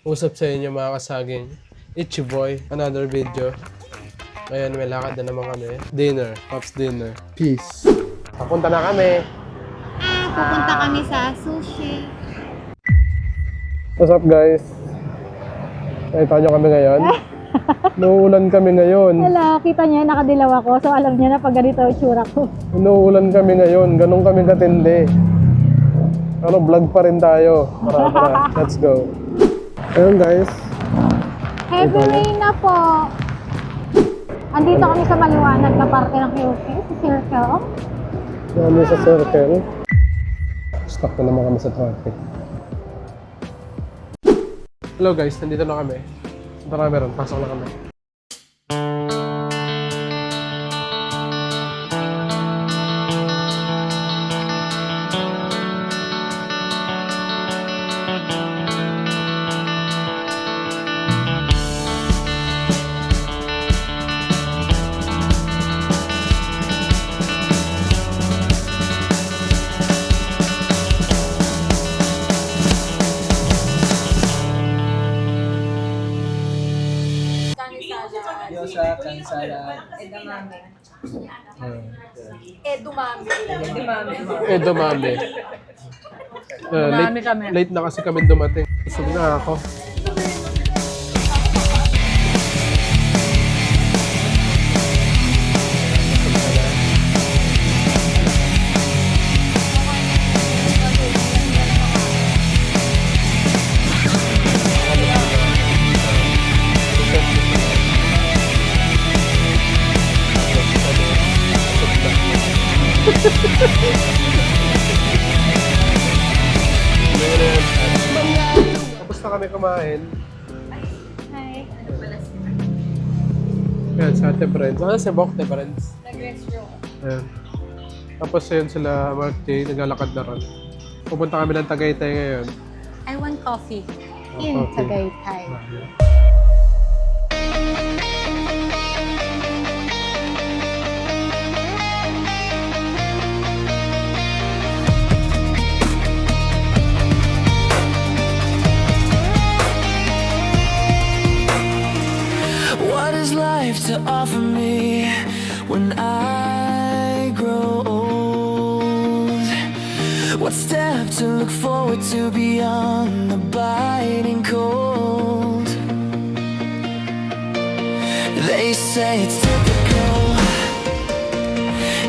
Usap sa inyo mga kasaging. It's your boy, another video. Ngayon may lakad na naman kami. Dinner, Pops dinner. Peace. Papunta na kami. Pupunta kami sa sushi. What's up guys? Nakita nyo kami ngayon? Inuulan kami ngayon. Wala, kita niya, nakadilaw ako. So alam niya na pag ganito ang tsura ko. Inuulan kami ngayon. Ganun kami katindi. Ano, vlog pa rin tayo. Tara, let's go. Ayun guys. Heavy rain na po. Andito kami sa maliwanag na parte ng QC, sa Circle. Kami sa circle. Stuck na naman kami sa traffic. Hello guys, nandito na kami. Punta kami ron, pasok na kami. Yosa, kansala, Edamame. Edamame. Late na kasi kami dumating. Busog na ako. Tapos na kami kumain. Hi. Ayan, sa Ate Friends. Ano si Bok, Ate Friends? Nag-restroom. Ayan. Tapos yun sila, Mark J, naglalakad na ron. Pupunta kami ng Tagaytay ngayon. I want coffee. In Coffee. Tagaytay. What is life to offer me when I grow old? What step to look forward to beyond the biting cold? They say it's typical,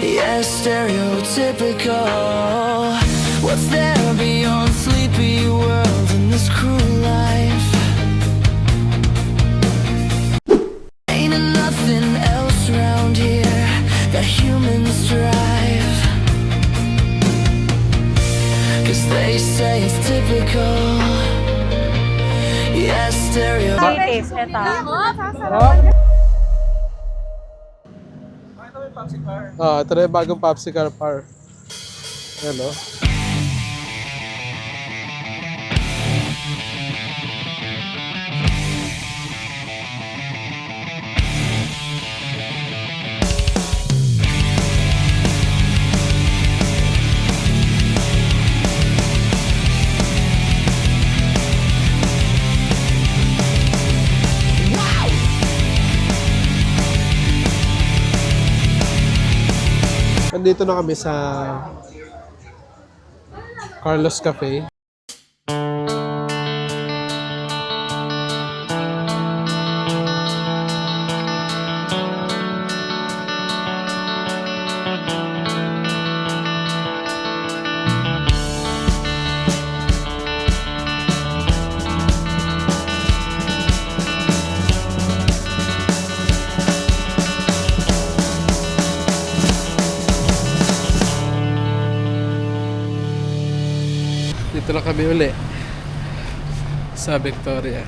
yes, stereotypical. What's there beyond sleepy world in this cruel life? Nothing else around here that humans drive, 'cause they say it's typical, yes, stereotypical. Taste, eto. Ito na yung bagong popsicle par. Ayan o. Nandito na kami sa Carlos Cafe. Dito na kami uli sa Victoria.